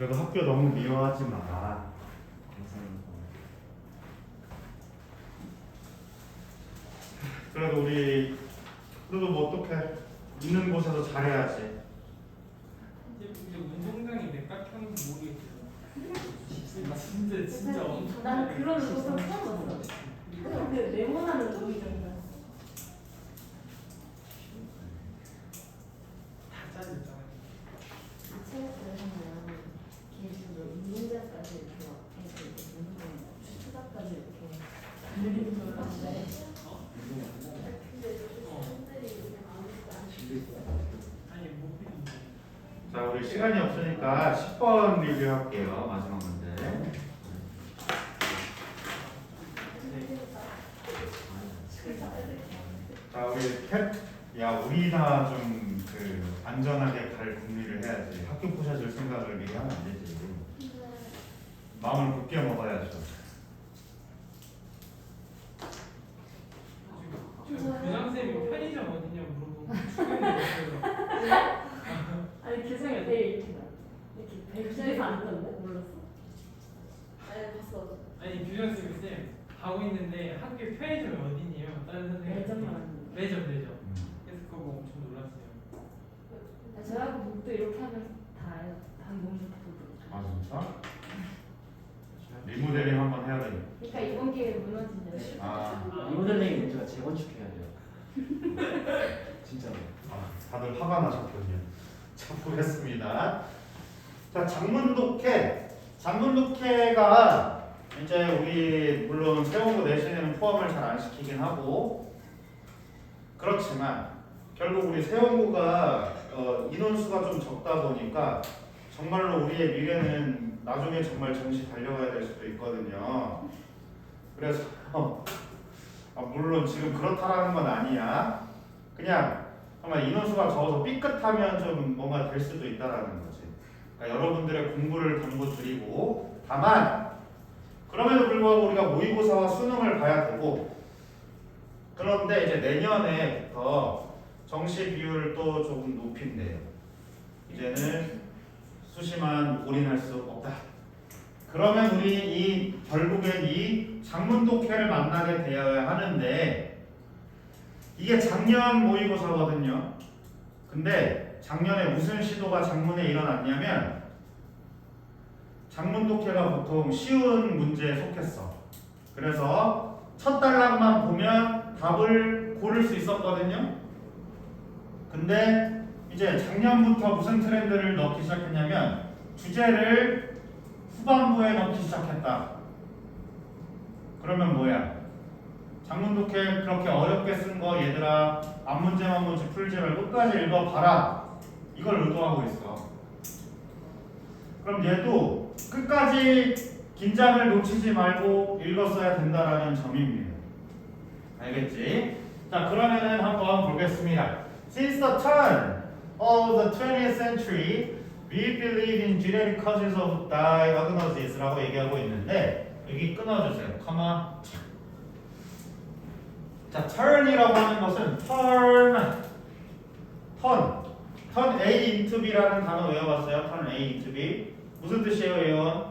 그래도 학교 너무 미워하지 마. 그래도 우리 뭐 어떡해. 있는 곳에서 잘해야지. 이제 운동장이 내 깎였는지 모르겠어요. 진짜 엄청. 난 그런 모습 처음 봤어. 근데 네모나는 의미잖아. 다 잘렸잖아요. 체육에서는 기술로 운동장까지 이렇게 해서 이렇게 수다까지 이렇게 늘리는 걸 봤는데. 근데 사람들이 아니 못 비는데. 자, 우리 시간이 없으니까 10번 리뷰할게요. 마지막 문제. 자, 우리 야, 우리나 좀 그 안전하게 갈 국리를 해야지. 학교 부셔질 생각을 미리 하면 안 되지. 마음을 굳게 먹어야죠. 지금 교장쌤이 편의점 어디냐 물어보고 죽였는데 아니 교장이 되게 이렇게 백수에서 앉던데 몰랐어? 아니 봤어. 아니 교장쌤이 쌤 가고 있는데 학교 편의점이 어디니요? 다른 선생님 매점만 하는. 매점. 그래서 그거 보고 엄청 놀랐어요. 저하고 목도 이렇게 하면 단 몸도 보고. 아, 진짜? 리모델링 한번 해야 되겠다. 그러니까 이번 기회에 무너지냐. 아, 리모델링 문제가 재건축해야 돼요. 진짜로. 다들 화가 나셨군요. 자, 보겠습니다. 자, 장문독해가 이제 우리 물론 세운고 내신에는 포함을 잘 안 시키긴 하고, 그렇지만 결국 우리 세운고가 인원수가 좀 적다 보니까 정말로 우리의 미래는 나중에 정말 정시 달려가야 될 수도 있거든요. 그래서 물론 지금 그렇다라는 건 아니야. 그냥 정말 인원수가 적어서 삐끗하면 좀 뭔가 될 수도 있다라는 거지. 그러니까 여러분들의 공부를 당부드리고, 다만 그럼에도 불구하고 우리가 모의고사와 수능을 봐야 되고, 그런데 이제 내년에부터 정시 비율을 또 조금 높인대요. 이제는 수시만 올인할 수 없다. 그러면 우리 결국엔 이 장문독해를 만나게 되어야 하는데, 이게 작년 모의고사거든요. 근데 작년에 무슨 시도가 장문에 일어났냐면, 장문독해가 보통 쉬운 문제에 속했어. 그래서 첫 단락만 보면 답을 고를 수 있었거든요. 근데 이제 작년부터 무슨 트렌드를 넣기 시작했냐면, 주제를 후반부에 넣기 시작했다. 그러면 뭐야? 장문독해 그렇게 어렵게 쓴 거 얘들아 앞문제만 먼저 풀지 말고 끝까지 읽어봐라, 이걸 의도하고 있어. 그럼 얘도 끝까지 긴장을 놓치지 말고 읽었어야 된다라는 점입니다. 알겠지? 자, 그러면은 한번 보겠습니다. Since the turn of the 20th century, we believe in genetic causes of diagnosis라고 얘기하고 있는데, 여기 끊어주세요. 커마. 자, turn이라고 하는 것은 turn A into B라는 단어 외워봤어요? turn A into B 무슨 뜻이에요, 예원?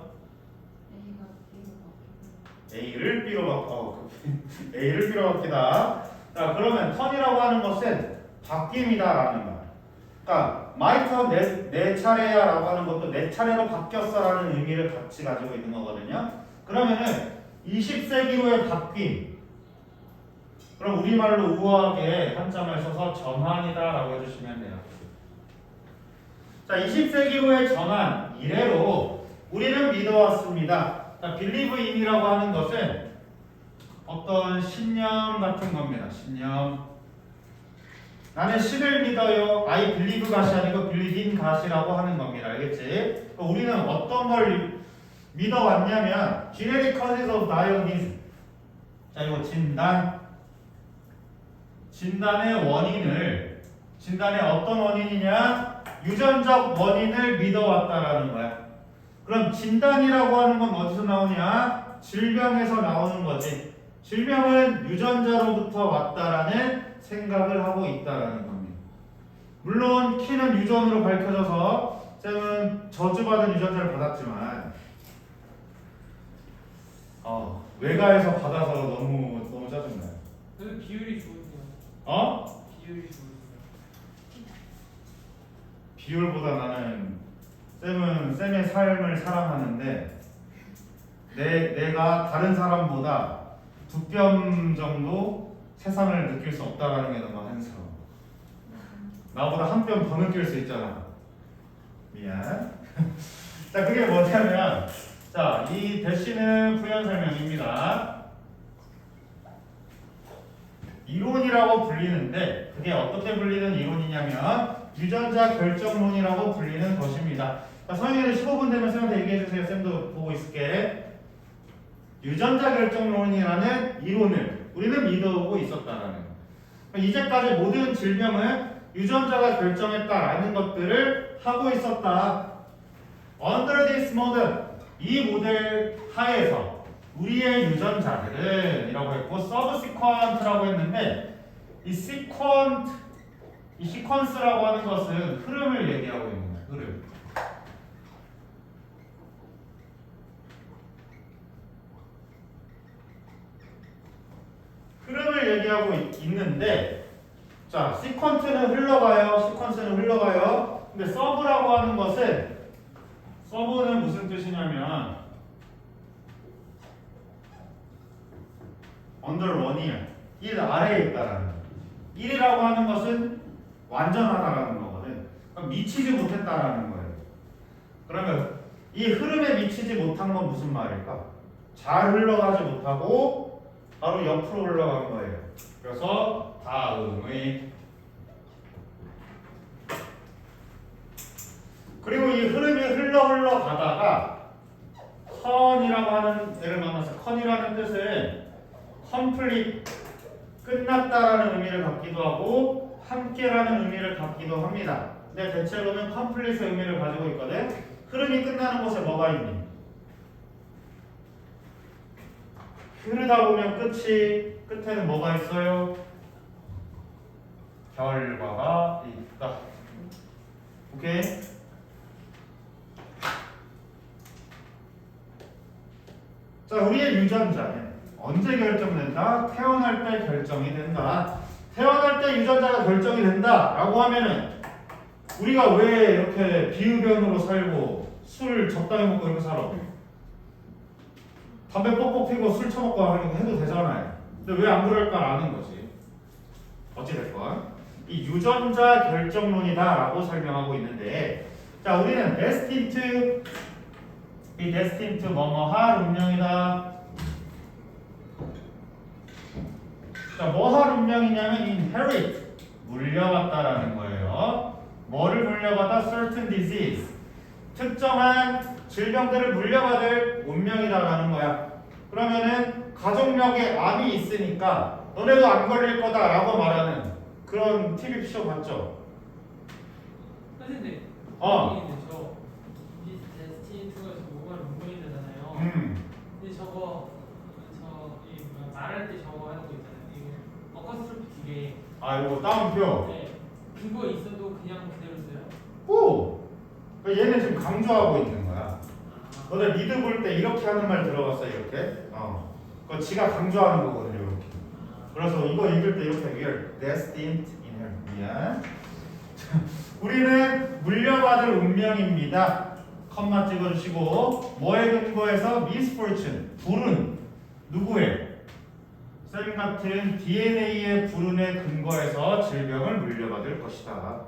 A를 B로 바꿔. A를 B로 바뀌다. 자, 그러면 turn이라고 하는 것은 바뀜이다라는 말. 그러니까 my turn 내 차례야라고 하는 것도 내 차례로 바뀌었어라는 의미를 같이 가지고 있는 거거든요. 그러면은 20세기로의 바뀜. 그럼 우리말로 우아하게 한자말 써서 전환이다라고 해주시면 돼요. 자, 20세기로의 전환, 이래로 우리는 믿어왔습니다. 자, believe in이라고 하는 것은 어떤 신념 같은 겁니다. 신념. 나는 신을 믿어요. I believe God이 아니고 believe in God이라고 하는 겁니다. 알겠지? 우리는 어떤 걸 믿어왔냐면 genetic causes of diagnosis. 자, 이거 진단의 어떤 원인이냐? 유전적 원인을 믿어왔다라는 거야. 그럼 진단이라고 하는 건 어디서 나오냐? 질병에서 나오는 거지. 질병은 유전자로부터 왔다라는 생각을 하고 있다라는 겁니다. 물론 키는 유전으로 밝혀져서 쌤은 저주받은 유전자를 받았지만 외가에서 받아서 너무 짜증나요. 그래도 비율이 좋은데요. 어? 비율이 좋은데요. 비율보다 나는 쌤은 쌤의 삶을 사랑하는데 내가 다른 사람보다 2뼘 정도 세상을 느낄 수 없다라는 게 너무 한스러워. 나보다 1뼘 더 느낄 수 있잖아. 미안. 자, 그게 뭐냐면, 자, 이 대시는 부연 설명입니다. 이론이라고 불리는데, 그게 어떻게 불리는 이론이냐면, 유전자 결정론이라고 불리는 것입니다. 자, 성현이는 15분 되면 쌤한테 얘기해주세요. 쌤도 보고 있을게. 유전자 결정론이라는 이론을 우리는 믿어오고 있었다라는 거. 이제까지 모든 질병은 유전자가 결정했다라는 것들을 하고 있었다. Under this model, 이 모델 하에서 우리의 유전자들은 이라고 했고 subsequent라고 했는데 이 sequence라고 하는 것은 흐름을 얘기하고 있는 거예요. 흐름. 흐름을 얘기하고 있는데, 자, 시퀀스는 흘러가요. 근데 서브라고 하는 것은, 서브는 무슨 뜻이냐면, under one이야. 1 아래에 있다라는 거. 1이라고 하는 것은 완전하다라는 거거든. 그럼 미치지 못했다라는 거예요. 그러면 이 흐름에 미치지 못한 건 무슨 말일까? 잘 흘러가지 못하고 바로 옆으로 흘러간 거예요. 그래서 다음의 그리고 이 흐름이 흘러가다가 컨이라고 하는 애를 만나서 컨이라는 뜻은 complete 끝났다라는 의미를 갖기도 하고 함께라는 의미를 갖기도 합니다. 근데 대체로는 complete의 의미를 가지고 있거든. 흐름이 끝나는 곳에 뭐가 있니? 흐르다 보면 끝에는 뭐가 있어요? 결과가 있다. 오케이? 자, 우리의 유전자는 언제 결정된다? 태어날 때 결정이 된다. 태어날 때 유전자가 결정이 된다라고 하면은 우리가 왜 이렇게 비흡연으로 살고 술 적당히 먹고 이렇게 살아? 담배 뻑뻑 피고 술 처먹고 해도 되잖아요. 근데 왜 안 그럴까라는 거지. 어찌됐건 이 유전자 결정론이다라고 설명하고 있는데, 자, 우리는 destined 뭐뭐할 운명이다. 자, 뭐할 운명이냐면 inherit 물려받다라는 거예요. 뭐를 물려받아? certain disease 특정한 질병들을 물려받을 운명이다라는 거야. 그러면은 가족력에 암이 있으니까 너네도 안 걸릴 거다라고 말하는 그런 TV 쇼 봤죠? 선생님, 저 데스티니가 저 모바일 운명이잖아요. 근데 저이 말할 때 저거 하는 거 있잖아요. 이거 어커스트로피 2개. 아, 이거 따옴표. 네, 그거 있어도 그냥 그대로 써요. 오! 그러니까 얘는 지금 강조하고 있는 거야. 너네 미드 볼 때 이렇게 하는 말 들어봤어, 이렇게? 그거 지가 강조하는 거거든요, 이렇게. 그래서 이거 읽을 때 이렇게 We are destined 미안. 우리는 물려받을 운명입니다. 컴마 찍어주시고 뭐에 근거해서 misfortune 불운 누구의? 쌤 같은 DNA의 불운에 근거해서 질병을 물려받을 것이다.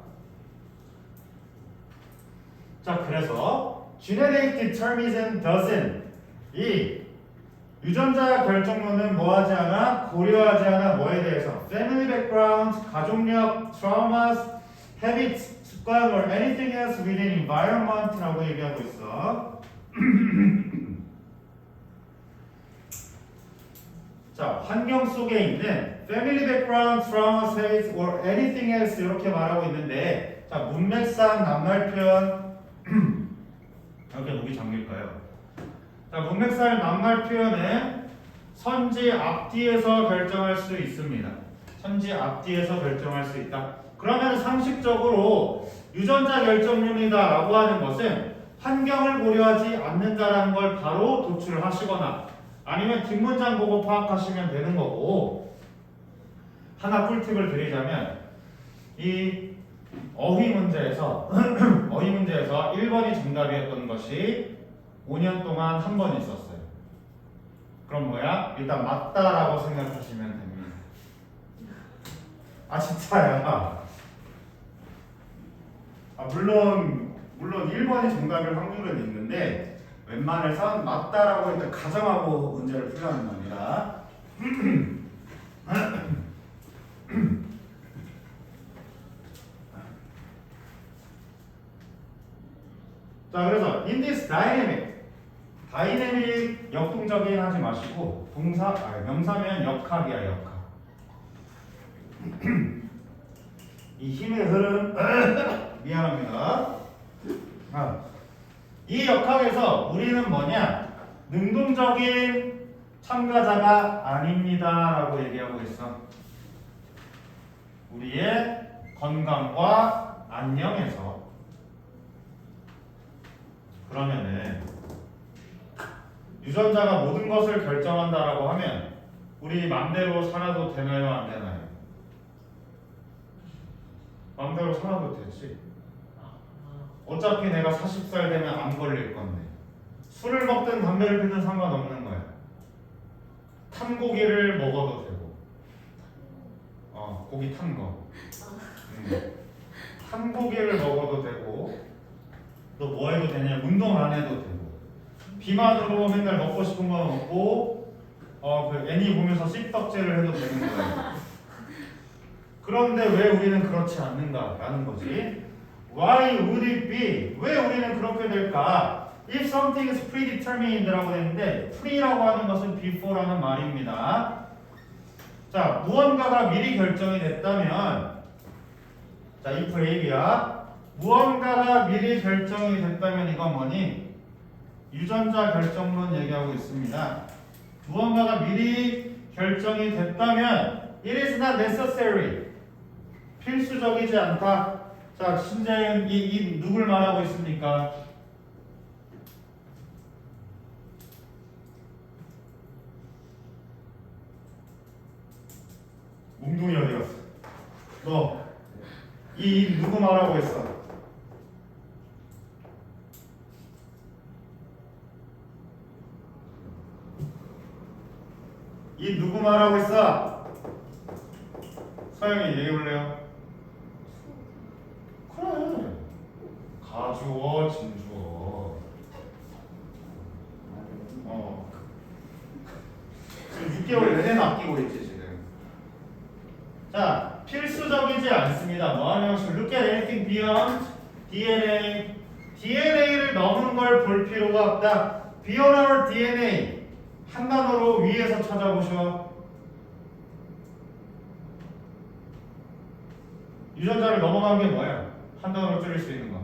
자, 그래서 genetic determinism doesn't 이 유전자 결정론은 뭐하지 않아? 고려하지 않아 뭐에 대해서? family background, 가족력, traumas, habits, 습관 or anything else within environment라고 얘기하고 있어. 자, 환경 속에 있는 family background, traumas, habits or anything else 이렇게 말하고 있는데, 자, 문맥상 낱말 표현 이렇게 목이 잠길까요? 자, 문맥상 낱말 표현은 선지 앞뒤에서 결정할 수 있습니다. 선지 앞뒤에서 결정할 수 있다. 그러면 상식적으로 유전자 결정론이다라고 하는 것은 환경을 고려하지 않는다라는 걸 바로 도출을 하시거나 아니면 뒷문장 보고 파악하시면 되는 거고, 하나 꿀팁을 드리자면 이 어휘 문제에서 1번이 정답이었던 것이 5년 동안 한 번 있었어요. 그럼 뭐야? 일단 맞다라고 생각하시면 됩니다. 아 진짜야. 물론 1번이 정답일 확률은 있는데 웬만해선 맞다라고 일단 가정하고 문제를 풀라는 겁니다. 자, 그래서 in this dynamic, 역동적인 하지 마시고 명사면 역학이야, 역학. 이 힘의 흐름 미안합니다. 이 역학에서 우리는 뭐냐? 능동적인 참가자가 아닙니다라고 얘기하고 있어. 우리의 건강과 안녕에서. 그러면은 유전자가 모든 것을 결정한다라고 하면 우리 맘대로 살아도 되나요, 안 되나요? 맘대로 살아도 되지. 어차피 내가 40살 되면 안 걸릴 건데 술을 먹든 담배를 피든 상관없는 거야. 탄 고기를 먹어도 되고, 고기 탄 거. 탄 고기를 먹어도 되고, 또 뭐 해도 되냐? 운동 안 해도 되고, 비만으로 맨날 먹고 싶은 거 먹고, 그 애니 보면서 씹덕질을 해도 되는 거야. 그런데 왜 우리는 그렇지 않는가라는 거지. Why would it be? 왜 우리는 그렇게 될까? If something is predetermined라고 했는데 pre라고 하는 것은 before라는 말입니다. 자, 무언가가 미리 결정이 됐다면, 자, if A야. 무언가가 미리 결정이 됐다면 이건 뭐니? 유전자 결정론 얘기하고 있습니다. 무언가가 미리 결정이 됐다면 it is not necessary. 필수적이지 않다. 자, 신재현 이 누굴 말하고 있습니까? 몽둥이 어디 갔어? 너 이 누구 말하고 있어? 이 누구 말하고 있어? 서영이 얘기해볼래요? 그래, 가주어 진주어. 지금 6개월 내내 아끼고 있지 지금. 자, 필수적이지 않습니다. 뭐하냐면 look at anything beyond DNA. DNA를 넘은 걸 볼 필요가 없다. Beyond our DNA 한 단어로 위에서 찾아보셔. 유전자를 넘어간 게 뭐야? 한 단어로 줄일 수 있는 거.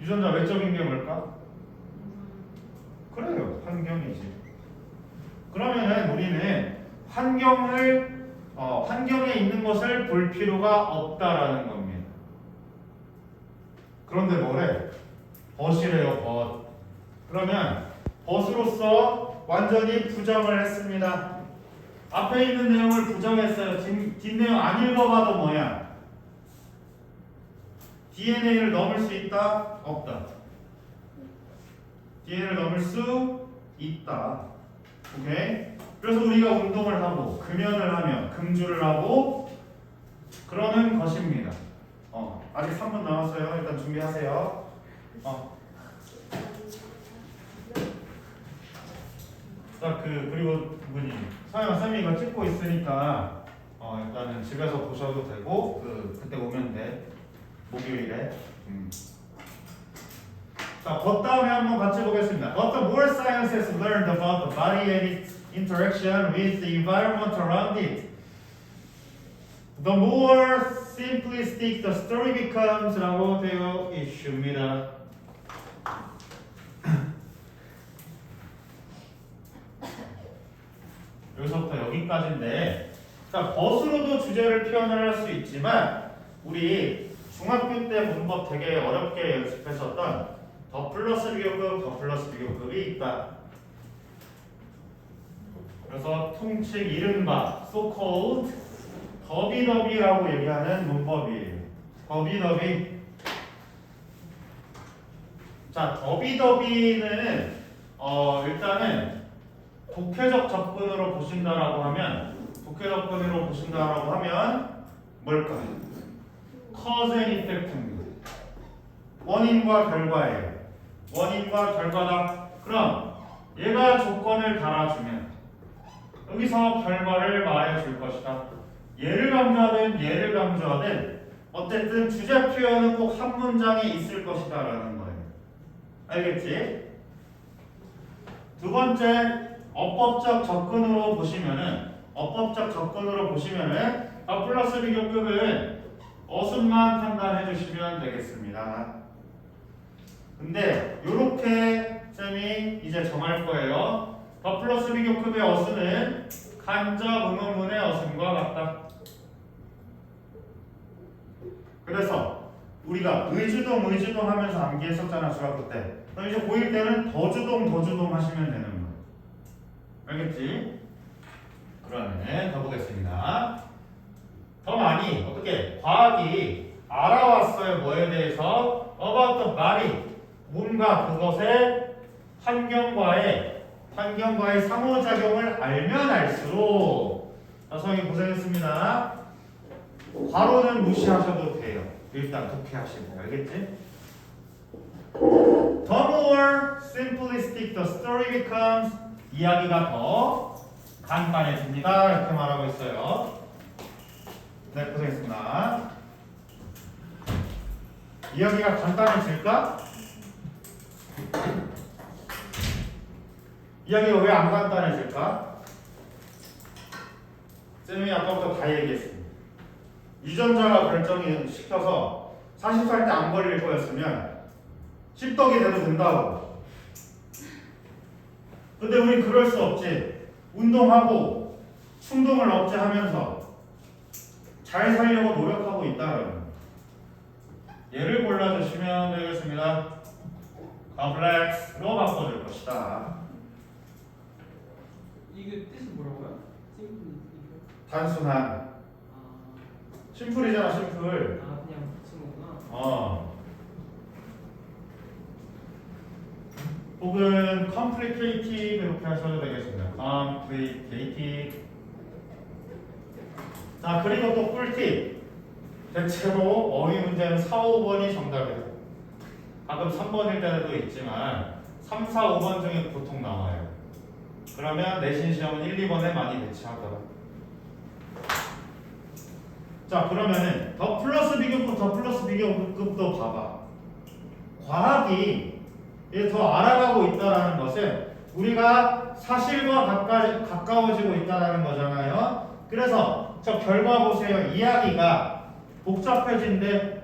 유전자 외적인 게 뭘까? 그래요, 환경이지. 그러면은 우리는 환경에 있는 것을 볼 필요가 없다라는 겁니다. 그런데 뭐래? 벗이래요, 벗. 그러면 벗으로서 완전히 부정을 했습니다. 앞에 있는 내용을 부정했어요. 뒷내용 안 읽어봐도 뭐야? DNA를 넘을 수 있다? 없다. DNA를 넘을 수 있다. 오케이? 그래서 우리가 운동을 하고 금연을 하며 금주를 하고 그러는 것입니다. 아직 3분 남았어요. 일단 준비하세요. 자, 그리고 누구니? 서영 쌤이 이거 찍고 있으니까 일단은 집에서 보셔도 되고 그때 오면 돼. 목요일에. 자, 그 다음에 한번 같이 보겠습니다. But the more science has learned about the body and its interaction with the environment around it, the more simplistic the story becomes 라고 되어 있습니다. 여기서부터 여기까지인데, 자, 벗으로도 주제를 표현을 할 수 있지만 우리 중학교 때 문법 되게 어렵게 연습했었던 더 플러스 비교급, 더 플러스 비교급이 있다. 그래서 통칭 이른바 so-called 더비더비라고 얘기하는 문법이에요. 더비더비. 자, 더비더비는 일단은 독해적 접근으로 보신다라고 하면 뭘까요? cause and effect입니다. 원인과 결과예요. 원인과 결과다. 그럼 얘가 조건을 달아주면 여기서 결과를 말해줄 것이다. 얘를 강조하든 어쨌든 주제 표현은 꼭 한 문장에 있을 것이다 라는 거예요. 알겠지? 두 번째, 어법적 접근으로 보시면은 플러스 비교급은 어순만 판단해 주시면 되겠습니다. 근데 요렇게 쌤이 이제 정할 거예요. 더 플러스 비교급의 어순은 간접 의문문의 어순과 같다. 그래서 우리가 의주동 하면서 암기했었잖아 중학교 때. 그럼 이제 고1 때는 더주동 하시면 되는 거예요. 알겠지? 그러면 가보겠습니다. 더 많이 어떻게 과학이 알아왔어요. 뭐에 대해서? about the body. 뭔가 그것의 환경과의 상호작용을 알면 알수록. 선생님 고생했습니다. 괄호는 무시하셔도 돼요. 일단 독해하시고. 알겠지? The more simplistic the story becomes, 이야기가 더 간단해집니다. 이렇게 말하고 있어요. 네, 고생했습니다. 이야기가 간단해질까? 이야기가 왜 안 간단해질까? 쌤이 아까부터 다 얘기했습니다. 유전자가 결정이 시켜서 40살 때 안 걸릴 거였으면 씹덕이 돼도 된다고. 근데 우린 그럴 수 없지. 운동하고 충동을 억제하면서 잘 살려고 노력하고 있다는. 얘를 골라주시면 되겠습니다. complex로 바꿔줄 것이다. 이게 뜻이 뭐라고요? 단순한. 심플이잖아, 심플. 그냥 붙인 거구나. 혹은 complicated 이렇게 하셔도 되겠습니다. complicated. 자, 그리고 또 꿀팁. 대체로 어휘 문제는 4, 5번이 정답이에요. 가끔 3번일 때도 있지만 3, 4, 5번 중에 보통 나와요. 그러면 내신 시험은 1, 2번에 많이 배치하더라. 자, 그러면은 더 플러스 비교급도 봐봐. 과학이 더 알아가고 있다는 것은 우리가 사실과 가까워지고 있다는 거잖아요. 그래서 저 결과 보세요. 이야기가 복잡해진대.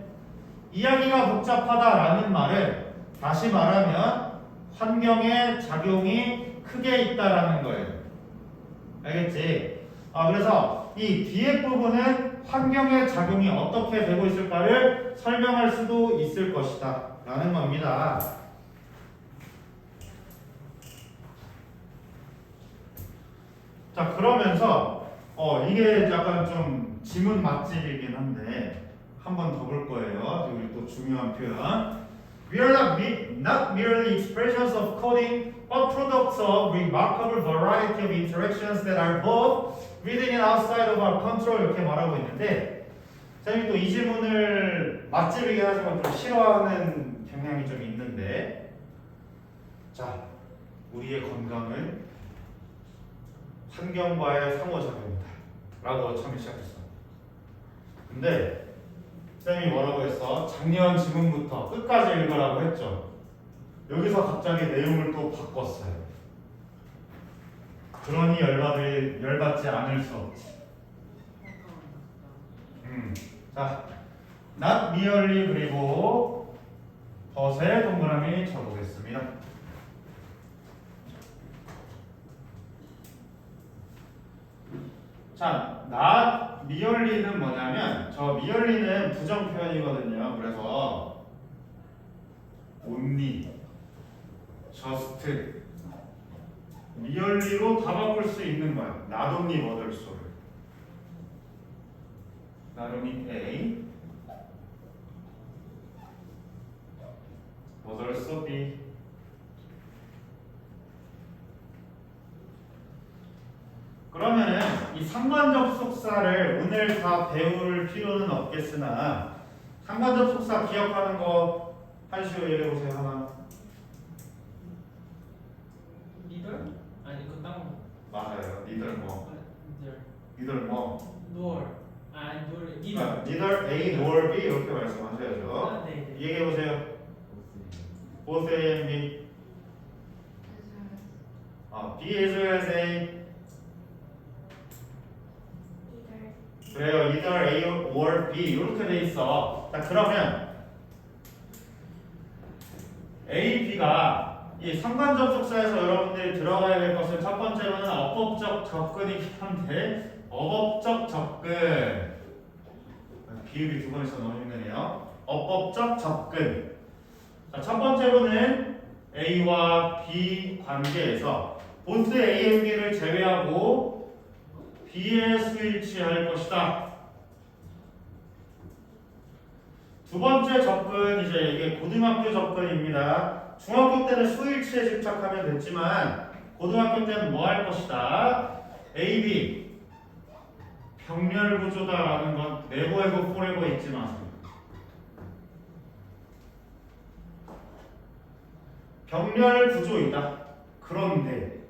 이야기가 복잡하다라는 말은 다시 말하면 환경의 작용이 크게 있다라는 거예요. 알겠지? 그래서 이 뒤에 부분은 환경의 작용이 어떻게 되고 있을까를 설명할 수도 있을 것이다 라는 겁니다. 자, 그러면서 이게 약간 좀 지문 맛집이긴 한데 한 번 더 볼 거예요. 우리 또 중요한 표현. We are not merely expressions of coding, but products of remarkable variety of interactions that are both within and outside of our control. 이렇게 말하고 있는데, 선생님이 또 이 질문을 맛집이긴 하지만 좀 싫어하는 경향이 좀 있는데, 자, 우리의 건강은 환경과의 상호작용이다 라고 처음에 시작했어. 근데 쌤이 뭐라고 했어? 작년 지문부터 끝까지 읽으라고 했죠. 여기서 갑자기 내용을 또 바꿨어요. 그러니 열받지 않을 수 없지. 자, not merely 그리고 덫에 동그라미 쳐보겠습니다. 자, not merely는 뭐냐면 저 merely는 부정 표현이거든요. 그래서 only, just, merely로 다 바꿀 수 있는 거야. not only but also를. not only A, but also B. 그러면은 이 상관접속사를 오늘 다 배울 필요는 없겠으나 상관접속사 기억하는 거 한시호 얘기해 보세요. 하나. 미들? 아니 그거 딴 거. 맞아요. 니들 뭐? 미들. 니들 뭐? 노을. 아 노을. 아, 미들. neither A nor B 이렇게 말씀하셔야죠. 아, 네. 얘기해 보세요. Both A and B. B as well as A. 그래요. either A or B 이렇게 돼 있어. 자, 그러면 A, B가 이 상관접속사에서 여러분들이 들어가야 될 것은 첫 번째로는 어법적 접근이긴 한데 어법적 접근. 비읍이 두 번 있어 너무 힘드네요. 어법적 접근. 자, 첫 번째로는 A와 B 관계에서 both A and B를 제외하고 B에 스위치할 것이다. 두 번째 접근 이제 이게 고등학교 접근입니다. 중학교 때는 스위치에 집착하면 됐지만 고등학교 때는 뭐 할 것이다. A, B 병렬 구조다라는 건 네버에버 포레버 잊지 마세요. 병렬 구조이다. 그런데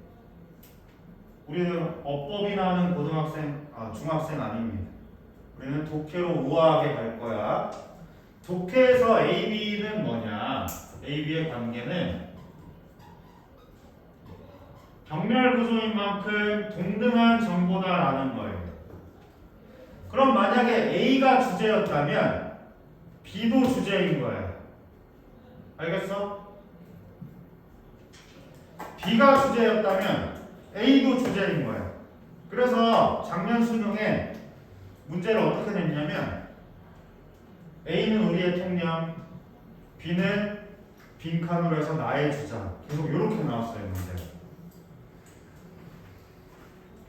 우리는 어법이나 하는 고등학생, 중학생 아닙니다. 우리는 독해로 우아하게 갈 거야. 독해에서 A, B는 뭐냐? A, B의 관계는 병렬 구조인 만큼 동등한 정보다라는 거예요. 그럼 만약에 A가 주제였다면 B도 주제인 거야. 알겠어? B가 주제였다면 A도 주제인 거야. 그래서 작년 수능에 문제를 어떻게 냈냐면 A는 우리의 통념, B는 빈칸으로 해서 나의 주장. 계속 이렇게 나왔어요, 문제.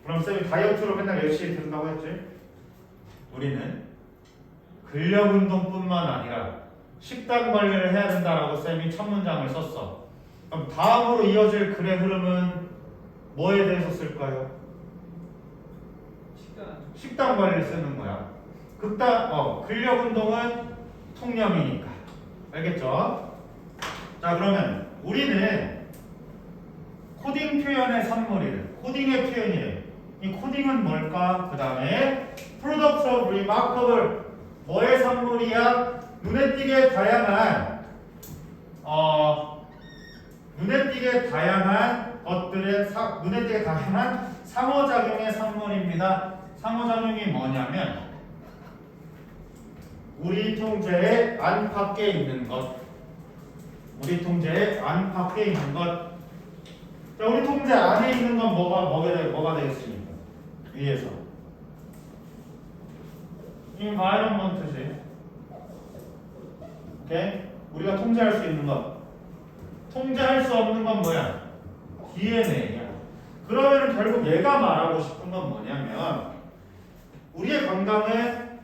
그럼 쌤이 다이어트로 맨날 열심히 들은다고 했지? 우리는 근력 운동뿐만 아니라 식단 관리를 해야 된다라고 쌤이 첫 문장을 썼어. 그럼 다음으로 이어질 글의 흐름은 뭐에 대해서 쓸까요? 식단 관리를 쓰는 거야. 근력 운동은 통념이니까. 알겠죠? 자, 그러면 우리는 코딩 표현의 산물이래. 코딩의 표현이래. 이 코딩은 뭘까? 그 다음에 product of remarkable 뭐의 산물이야? 눈에 띄게 다양한 것들의 눈에 띄게 다양한 상호작용의 산물입니다. 상호작용이 뭐냐면 우리 통제의 안팎에 있는 것. 우리 통제의 안팎에 있는 것. 자, 우리 통제 안에 있는 건 뭐가 되겠습니까? 위에서. 이 environment지. 오케이? 우리가 통제할 수 있는 것. 통제할 수 없는 건 뭐야? DNA야. 그러면 결국 얘가 말하고 싶은 건 뭐냐면 우리의 건강은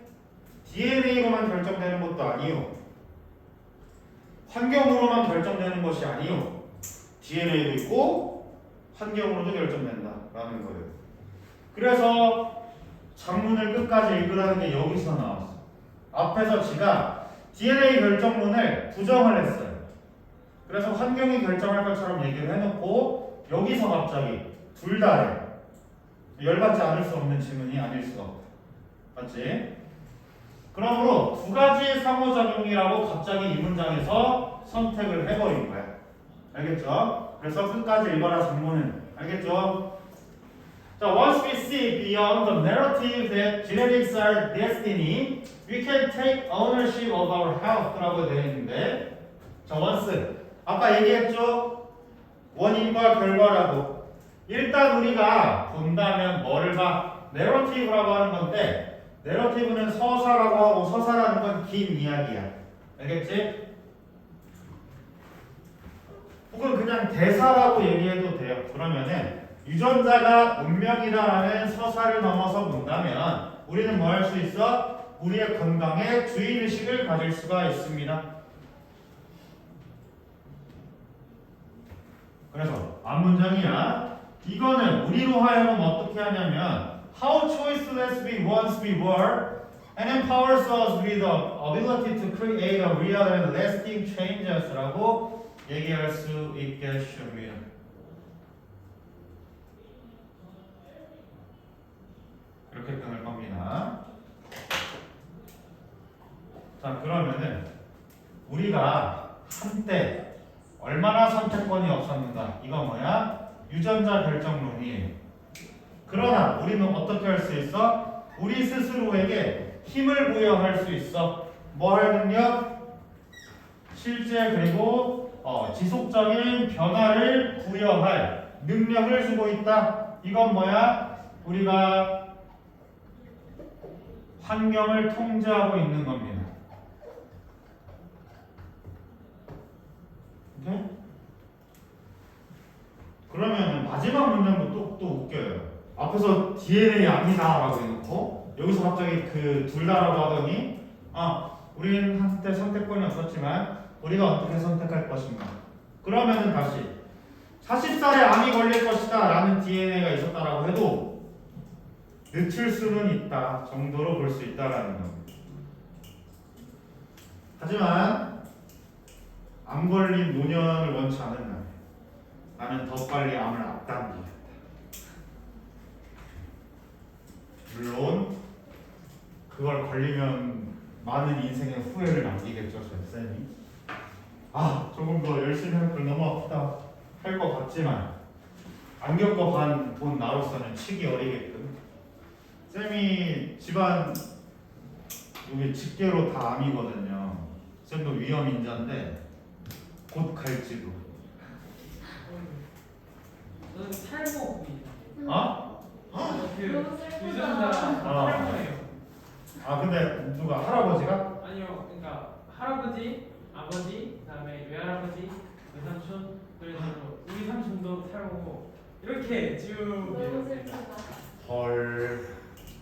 DNA로만 결정되는 것도 아니요. 환경으로만 결정되는 것이 아니요. DNA도 있고 환경으로도 결정된다라는 거예요. 그래서 장문을 끝까지 읽으라는 게 여기서 나왔어. 앞에서 지가 DNA 결정문을 부정을 했어요. 그래서 환경이 결정할 것처럼 얘기를 해놓고 여기서 갑자기 둘 다 해. 열받지 않을 수 없는 질문이 아닐 수가 없다. 맞지? 그러므로 두 가지의 상호작용이라고 갑자기 이 문장에서 선택을 해버린 거야. 알겠죠? 그래서 끝까지 읽어라 장문은. 알겠죠? 자, once we see beyond the narrative that genetics are destiny, we can take ownership of our health라고 되어 있는데, 자, once 아까 얘기했죠? 원인과 결과라고. 일단 우리가 본다면 뭐를 봐? 내러티브라고 하는 건데 내러티브는 서사라고 하고 서사라는 건 긴 이야기야. 알겠지? 혹은 그냥 대사라고 얘기해도 돼요. 그러면은 유전자가 운명이다라는 서사를 넘어서 본다면 우리는 뭐 할 수 있어? 우리의 건강에 주인의식을 가질 수가 있습니다. 그래서 앞문장이야. 이거는 우리로 하여금 어떻게 하냐면 How choiceless we once we were and empowers us with the ability to create a real and lasting changes 라고 얘기할 수 있겠습니다. 이렇게 끊을 겁니다. 자, 그러면은 우리가 한때 얼마나 선택권이 없었는가? 이거 뭐야? 유전자 결정론이에요. 그러나 우리는 어떻게 할 수 있어? 우리 스스로에게 힘을 부여할 수 있어. 뭐 할 능력? 실제 그리고 지속적인 변화를 부여할 능력을 주고 있다. 이건 뭐야? 우리가 환경을 통제하고 있는 겁니다. 오케이? 그러면 마지막 문장도 또 웃겨요. 앞에서 DNA 아니다 라고 해놓고 여기서 갑자기 그 둘 다라고 하더니 우리는 한때 선택권이 없었지만 우리가 어떻게 선택할 것인가. 그러면은 다시 40살에 암이 걸릴 것이다 라는 DNA가 있었다라고 해도 늦출 수는 있다 정도로 볼 수 있다라는 겁니다. 하지만 암 걸린 노년을 원치 않은 날 나는 더 빨리 암을 앞당기겠다. 물론 그걸 걸리면 많은 인생의 후회를 남기겠죠, 저 쌤이. 조금 더 열심히 할 걸 너무 아프다 할 것 같지만 안 겪어본 나로서는 치기 어리게끔. 쌤이 집안 여기 직계로 다 암이거든요. 쌤도 위험인자인데 곧 갈지도. 저는 탈모입니다. 그 너무 슬프다. 유전자 탈모예요. 근데 누가 할아버지가? 아니요, 그러니까 할아버지, 아버지, 그다음에 외할아버지, 외삼촌, 그래서 우리 삼촌도 탈모고 이렇게 쭉 너무 이렇게. 슬프다. 헐.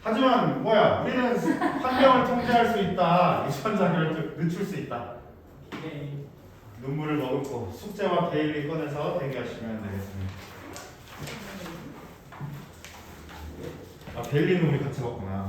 하지만 뭐야? 우리는 환경을 통제할 수 있다. 유전자 결정 늦출 수 있다. 네. 눈물을 머금고 숙제와 데일리 꺼내서 대기하시면 되겠습니다. 데일리는 우리 같이 먹구나.